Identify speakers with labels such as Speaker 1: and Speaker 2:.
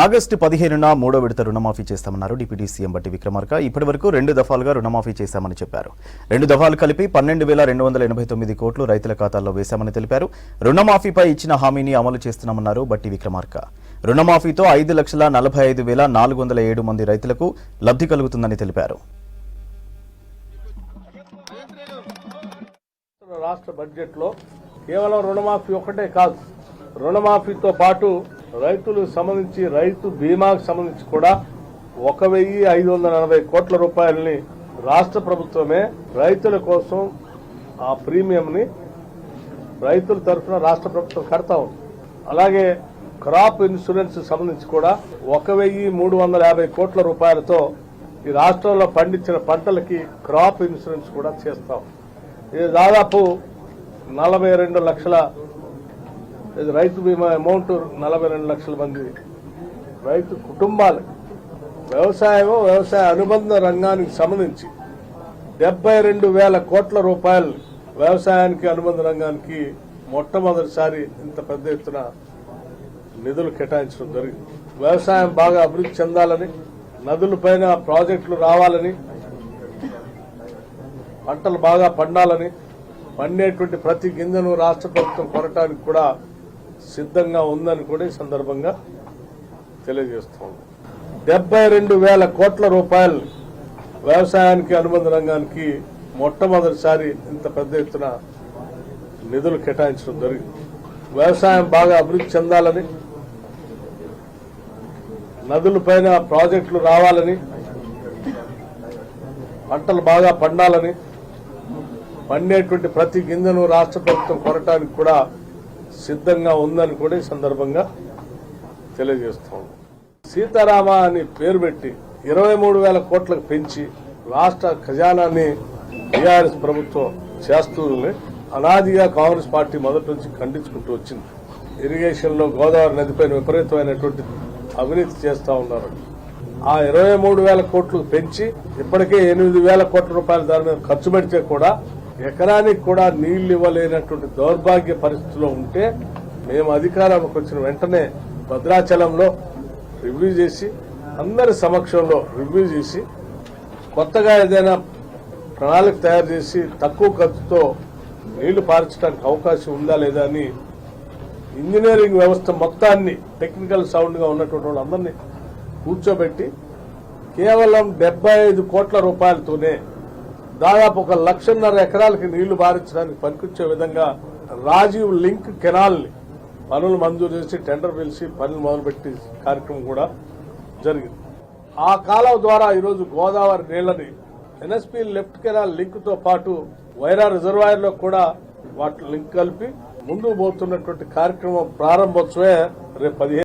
Speaker 1: August 15న మూడో విడత రుణమాఫీ చేస్తామన్నారు డిప్యూటీ సీఎం బట్టి విక్రమార్క. ఇప్పటివరకు 2 దఫాలుగా రుణమాఫీ చేశామని చెప్పారు. 2 దఫాలు కలిపి 12,289 కోట్లు రైతుల ఖాతాల్లో వేశామని తెలిపారు. రుణమాఫీపై ఇచ్చిన హామీని అమలు చేస్తున్నామన్నారు బట్టి విక్రమార్క. రుణమాఫీతో 5,45,407 మంది రైతులకు లబ్ధి కలుగుతుందని తెలిపారు.
Speaker 2: రాష్ట్ర బడ్జెట్లో కేవలం రుణమాఫీ ఒకటే కాదు, రుణమాఫీతో పాటు రైతులకు సంబంధించి రైతు బీమాకు సంబంధించి కూడా 1,540 కోట్ల రూపాయలని రాష్ట్ర ప్రభుత్వమే రైతుల కోసం ఆ ప్రీమియంని రైతుల తరఫున రాష్ట్ర ప్రభుత్వం కడతా ఉంది. అలాగే క్రాప్ ఇన్సూరెన్స్ సంబంధించి కూడా 1,350 కోట్ల రూపాయలతో ఈ రాష్ట్రంలో పండించిన పంటలకి క్రాప్ ఇన్సూరెన్స్ కూడా చేస్తాం. ఇది దాదాపు 42 లక్షల రైతు బీమా అమౌంట్ 42 లక్షల మంది రైతు కుటుంబాలు వ్యవసాయ అనుబంధ రంగానికి సంబంధించి 72,000 కోట్ల రూపాయలు వ్యవసాయానికి అనుబంధ రంగానికి మొట్టమొదటిసారి ఇంత పెద్ద ఎత్తున నిధులు కేటాయించడం జరిగింది. వ్యవసాయం బాగా అభివృద్ధి చెందాలని, నదులపైన ప్రాజెక్టులు రావాలని, పంటలు బాగా పండాలని, పండేటువంటి ప్రతి గింజను రాష్ట్ర ప్రభుత్వం కొనటానికి కూడా సిద్ధంగా ఉందని కూడా ఈ సందర్భంగా తెలియజేస్తోంది. 72,000 కోట్ల రూపాయలు వ్యవసాయానికి అనుబంధ రంగానికి మొట్టమొదటిసారి ఇంత పెద్ద ఎత్తున నిధులు కేటాయించడం జరిగింది. వ్యవసాయం బాగా అభివృద్ధి చెందాలని, నదులపైన ప్రాజెక్టులు రావాలని, పంటలు బాగా పండాలని, పండేటువంటి ప్రతి గింజను రాష్ట్ర ప్రభుత్వం కొనటానికి కూడా సిద్ధంగా ఉందని కూడా ఈ సందర్భంగా తెలియజేస్తోంది. సీతారామ అని పేరు పెట్టి 23,000 కోట్లకు పెంచి రాష్ట్ర ఖజానాన్ని టీఆర్ఎస్ ప్రభుత్వం చేస్తుంది. అనాదిగా కాంగ్రెస్ పార్టీ మొదటి నుంచి ఖండించుకుంటూ వచ్చింది. ఇరిగేషన్ లో గోదావరి నదిపైన విపరీతమైనటువంటి అవినీతి చేస్తా ఉన్నారు. ఆ 23,000 కోట్లు పెంచి ఇప్పటికే 8,000 కోట్ల రూపాయలు దాని మీద ఖర్చు పెడితే కూడా ఎకరానికి కూడా నీళ్లు ఇవ్వలేనటువంటి దౌర్భాగ్య పరిస్థితిలో ఉంటే మేము అధికారంలోకి వచ్చిన వెంటనే భద్రాచలంలో రివ్యూ చేసి, అందరి సమక్షంలో రివ్యూ చేసి, కొత్తగా ఏదైనా ప్రణాళిక తయారు చేసి తక్కువ ఖర్చుతో నీళ్లు పారించడానికి అవకాశం ఉందా లేదా అని ఇంజనీరింగ్ వ్యవస్థ మొత్తాన్ని టెక్నికల్ సౌండ్ గా ఉన్నటువంటి వాళ్ళందరినీ కూర్చోబెట్టి కేవలం 75 కోట్ల రూపాయలతోనే దాదాపు 1,50,000 ఎకరాలకి నీళ్లు పారించడానికి పనికొచ్చే విధంగా రాజీవ్ లింక్ కెనాల్ ని పనులు మంజూరు చేసి టెండర్ పిలిచి పనులు మొదలుపెట్టి కార్యక్రమం కూడా జరిగింది. ఆ కాలువ ద్వారా ఈరోజు గోదావరి నీళ్లని ఎన్ఎస్పీ లెఫ్ట్ కెనాల్ లింక్ తో పాటు వైరా రిజర్వాయర్ లో కూడా వాటి లింక్ కలిపి ముందుకు పోతున్నటువంటి కార్యక్రమం ప్రారంభోత్సవే రేపు 15